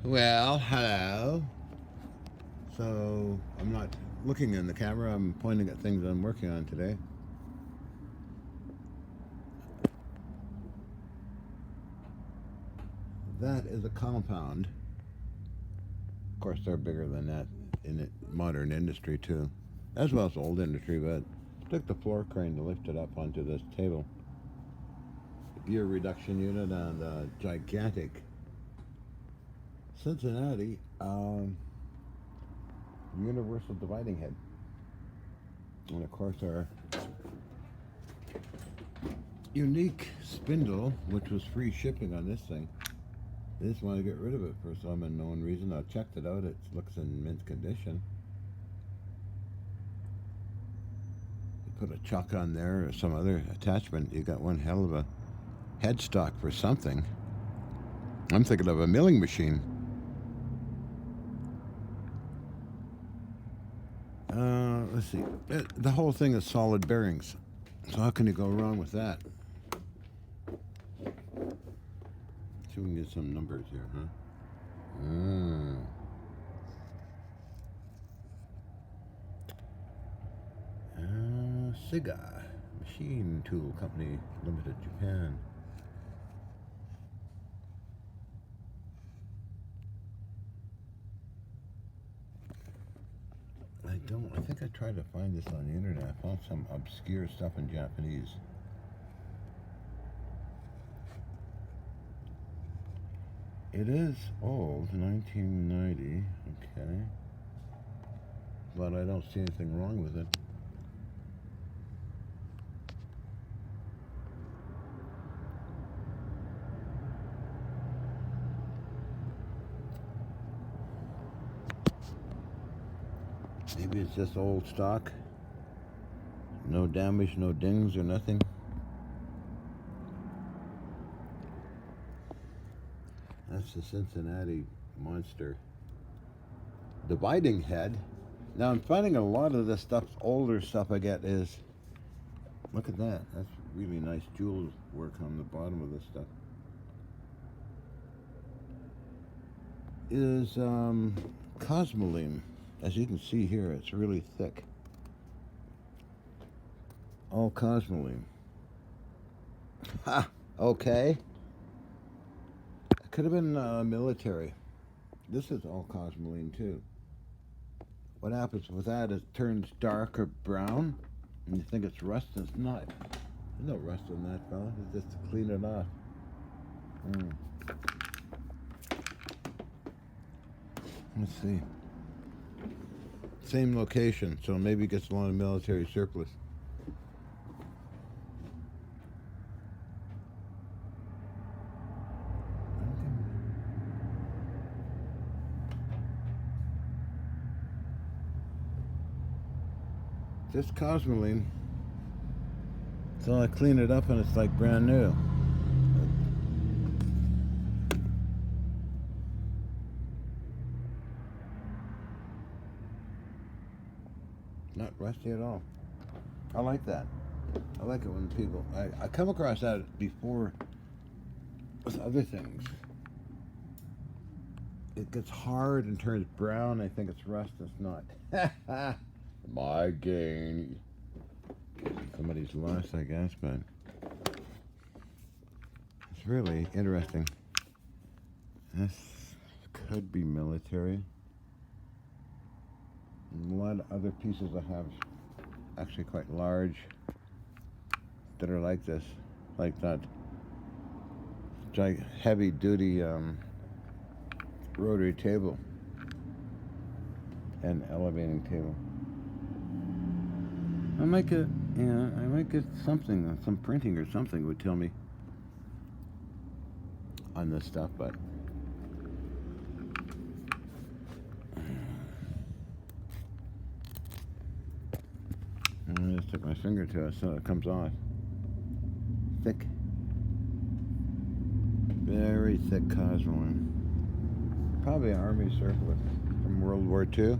Well, hello. So, I'm not looking in the camera, I'm pointing at things I'm working on today. That is a compound. Of course, they're bigger than that in modern industry, too, as well as old industry, but it took the floor crane to lift it up onto this table. Gear reduction unit on the gigantic Cincinnati universal dividing head. And of course, our unique spindle, which was free shipping on this thing. I just want to get rid of it for some unknown reason. I checked it out. It looks in mint condition. You put a chuck on there or some other attachment. You got one hell of a headstock for something. I'm thinking of a milling machine. Let's see. The whole thing is solid bearings. So how can you go wrong with that? See if we can get some numbers here, huh? Siga Machine Tool Company Limited, Japan. I think I tried to find this on the internet. I found some obscure stuff in Japanese. It is old, 1990, okay. But I don't see anything wrong with it. Maybe it's just old stock. No damage, no dings or nothing. That's the Cincinnati Monster dividing head. Now I'm finding a lot of this stuff, older stuff I get is, look at that. That's really nice jewel work on the bottom of this stuff. Is cosmoline. As you can see here, it's really thick. All cosmoline. Ha! Okay. It could have been military. This is all cosmoline too. What happens with that is it turns dark or brown, and you think it's rust, and it's not. There's no rust on that, fella. It's just to clean it off. Let's see. Same location, so maybe it gets a lot of military surplus. Just cosmoline. So I clean it up and it's like brand new. Not rusty at all. I like that. I like it when people... I come across that before with other things. It gets hard and turns brown. I think it's rust. It's not. My gain. Somebody's loss, I guess, but it's really interesting. This could be military. And a lot of other pieces I have actually quite large that are like this, like that heavy duty rotary table and elevating table. I might get something, some printing or something would tell me on this stuff, but I just took my finger to it so it comes off. Thick. Very thick cosmoline. Probably an army surplus from World War II.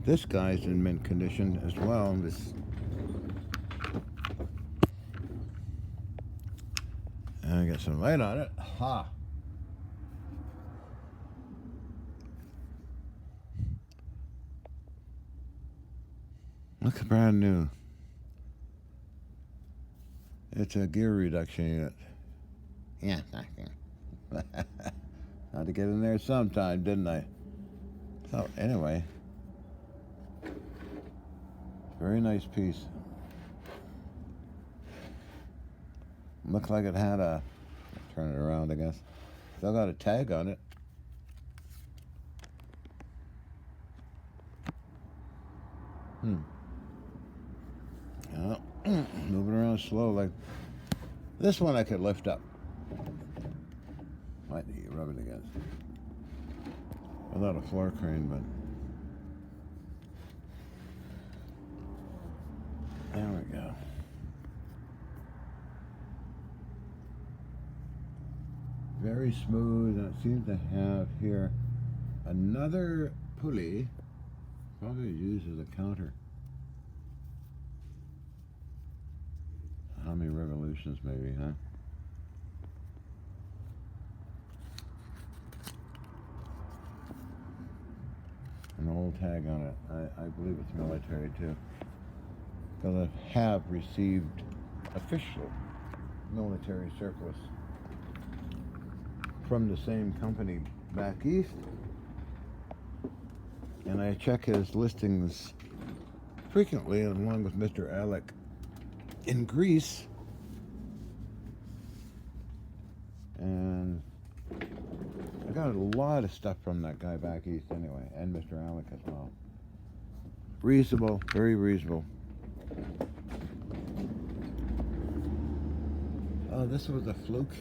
This guy's in mint condition as well. This I got some light on it. Ha! Looks brand new. It's a gear reduction unit. Yeah. Had to get in there sometime, didn't I? So anyway, very nice piece. Looks like it had a, turn it around I guess. Still got a tag on it. Yeah. Moving around slow like this one I could lift up. Might need to rub it against. Without a floor crane, but there we go. Very smooth, and it seems to have here another pulley, probably used as a counter. How many revolutions maybe, huh? An old tag on it. I believe it's military too. Because I have received official military surplus from the same company back east. And I check his listings frequently along with Mr. Alec in Greece. And I got a lot of stuff from that guy back east anyway, and Mr. Alec as well. Reasonable, very reasonable. This was a fluke.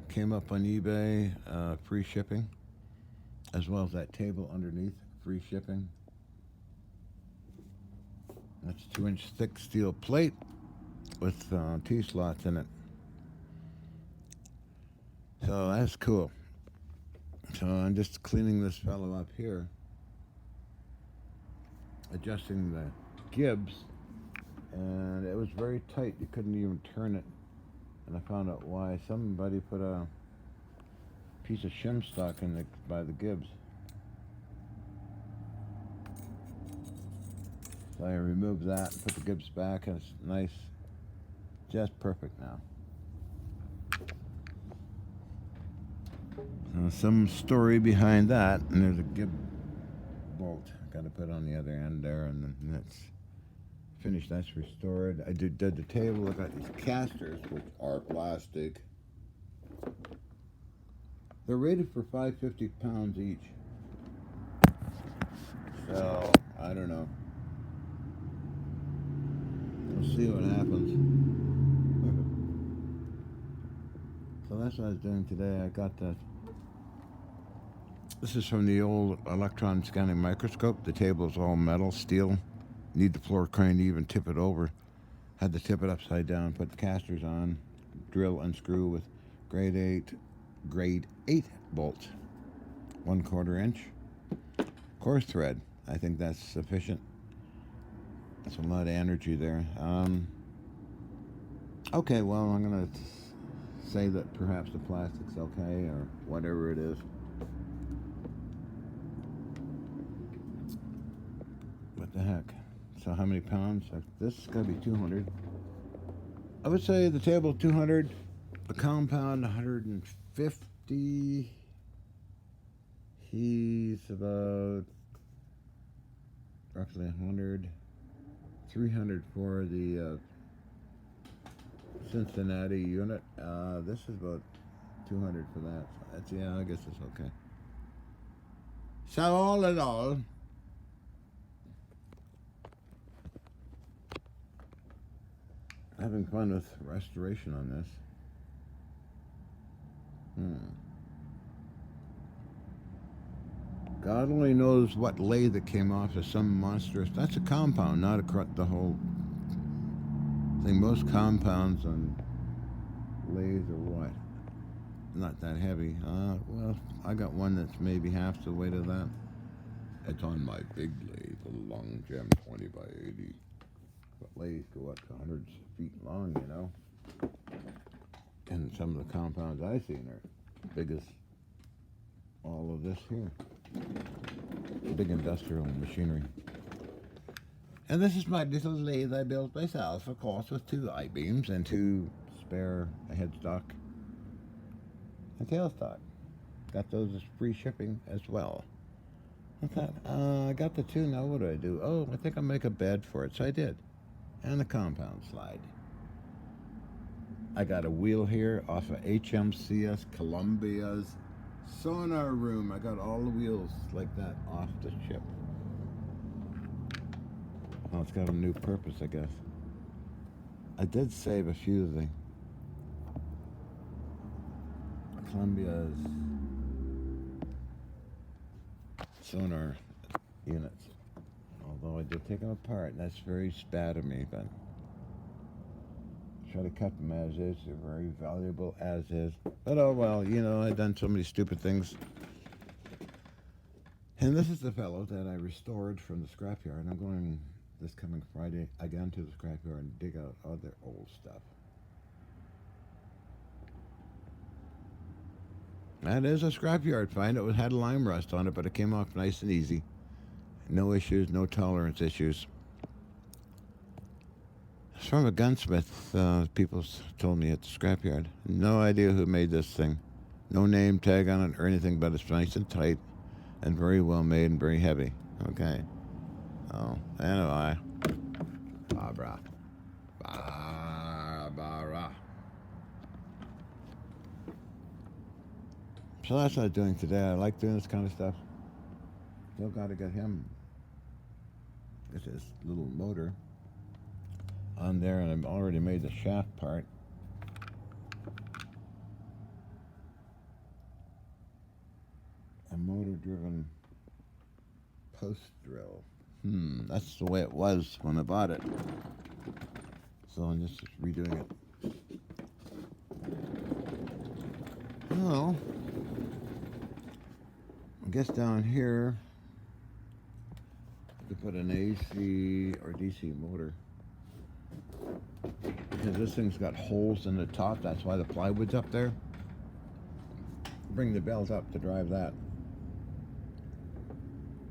Came up on eBay, free shipping, as well as that table underneath, free shipping. That's 2-inch thick steel plate with T-slots in it. So that's cool. So I'm just cleaning this fellow up here, adjusting the gibs, and it was very tight. You couldn't even turn it. And I found out why. Somebody put a piece of shim stock in by the gibs. So I removed that and put the gibs back, and it's nice. Just perfect now. Some story behind that, and there's a gib bolt got to put on the other end there, and then that's finished. That's restored. I did the table. I got these casters, which are plastic. They're rated for 550 pounds each. So I don't know. We'll see what happens. So that's what I was doing today. I got that. This is from the old electron scanning microscope. The table is all metal, steel. Need the floor crane to even tip it over. Had to tip it upside down, put the casters on, drill and screw with grade 8 bolts, 1/4 inch. Coarse thread. I think that's sufficient. That's a lot of energy there. Okay, well, I'm gonna say that perhaps the plastic's okay or whatever it is. What the heck? So how many pounds? This is gonna be 200. I would say the table 200, the compound 150. He's about roughly 100, 300 for the Cincinnati unit. This is about 200 for that. So that's, yeah, I guess it's okay. So all in all, having fun with restoration on this. God only knows what lathe that came off of some monstrous. That's a compound, not the whole thing. Most compounds on lathes are what? Not that heavy. Well, I got one that's maybe half the weight of that. It's on my big lathe, a long gem 20 by 80. But lathes go up to 100 feet long, you know. And some of the compounds I've seen are big as all of this here. Big industrial machinery. And this is my little lathe I built myself, of course, with 2 I-beams and 2 spare headstock and tailstock. Got those as free shipping as well. I thought, I got the 2, now what do? Oh, I think I'll make a bed for it, so I did. And a compound slide. I got a wheel here off of HMCS Columbia's sonar room. I got all the wheels like that off the ship. Well, it's got a new purpose, I guess. I did save a few of the Columbia's sonar units. Although I did take them apart, and that's very bad of me, but try to cut them as is. They're very valuable as is. But oh well, you know, I've done so many stupid things. And this is the fellow that I restored from the scrapyard. I'm going this coming Friday again to the scrapyard and dig out other old stuff. That is a scrapyard find. It had lime rust on it, but it came off nice and easy. No issues, no tolerance issues. It's from a gunsmith, people told me at the scrapyard. No idea who made this thing. No name tag on it or anything, but it's nice and tight and very well made and very heavy. Okay. Oh, anyway. Barbara. Barbara. So that's what I'm doing today. I like doing this kind of stuff. Still got to get him. Get his little motor on there, and I've already made the shaft part. A motor-driven post drill. That's the way it was when I bought it. So I'm just redoing it. Well, I guess down here I could put an AC or DC motor. Because this thing's got holes in the top, that's why the plywood's up there. Bring the belt up to drive that.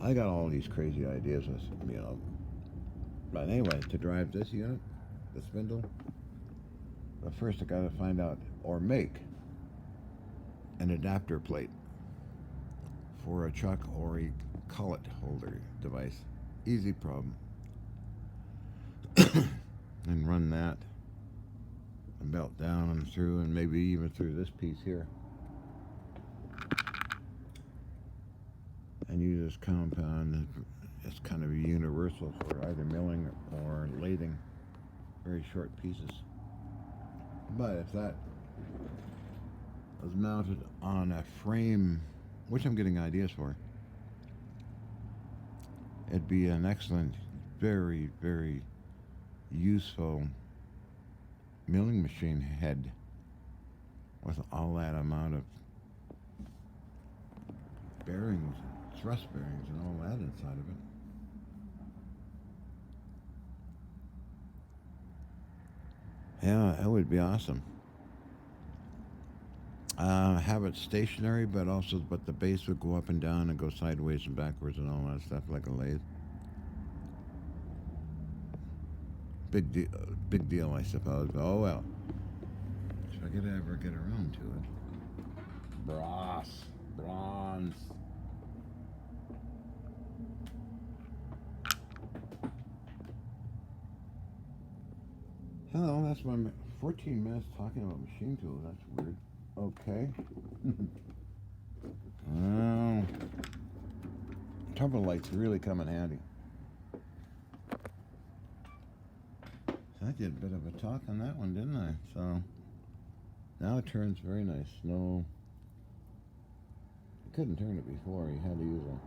I got all these crazy ideas with, you know. But anyway, to drive this unit, the spindle, but first I gotta find out or make an adapter plate for a chuck or a cullet holder device. Easy problem. And run that and belt down and through, and maybe even through this piece here. And use this compound as kind of a universal for either milling or lathing very short pieces. But if that was mounted on a frame, which I'm getting ideas for, it'd be an excellent, very, very useful milling machine head with all that amount of bearings, thrust bearings and all that inside of it. Yeah, that would be awesome. Have it stationary, but the base would go up and down and go sideways and backwards and all that stuff like a lathe. Big deal, I suppose. But oh well. If I could ever get around to it. Bronze. Hello, that's my 14 minutes talking about machine tools. That's weird. Okay. Well, turbo lights really come in handy. So I did a bit of a talk on that one, didn't I? So now it turns very nice. No, you couldn't turn it before. You had to use them.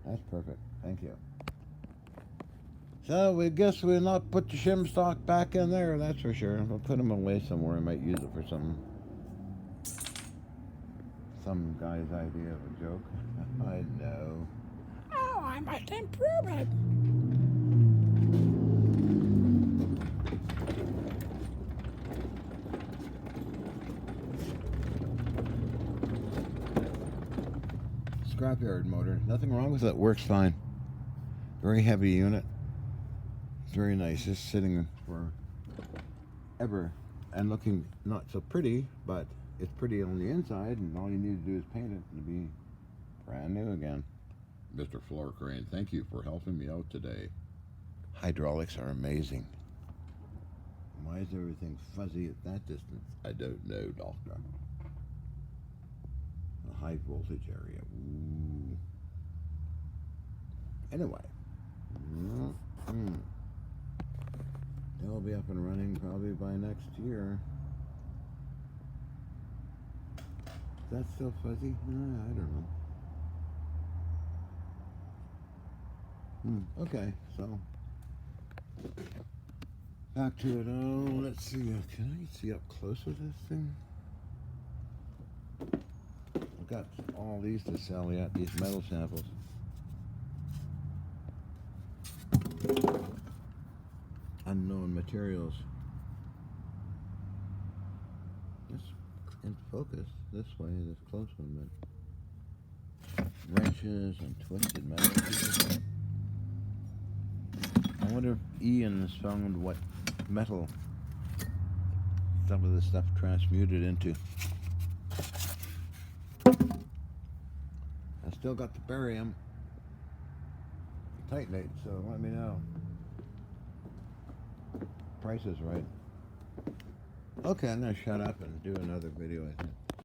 That's perfect. Thank you. So we guess we'll not put the shim stock back in there, that's for sure. We'll put them away somewhere. I might use it for some guy's idea of a joke. I know. Oh, I must improve it. Scrapyard motor. Nothing wrong with it. Works fine. Very heavy unit. Very nice. Just sitting forever and looking not so pretty, but it's pretty on the inside, and all you need to do is paint it and be brand new again. Mr. Floor Crane, thank you for helping me out today. Hydraulics are amazing. Why is everything fuzzy at that distance? I don't know, Doctor. A high voltage area. Ooh. Anyway. They'll be up and running probably by next year. Is that still fuzzy? I don't know. Okay, so back to it. Oh, let's see. Can I see up close with this thing? I've got all these to sell yet, these metal samples. Unknown materials. This in focus this way, this close one, but wrenches and twisted metal. I wonder if Ian has found what metal some of this stuff transmuted into. I still got the barium. Titanate, so let me know. Price is right. Okay, I'm gonna shut up and do another video, I think.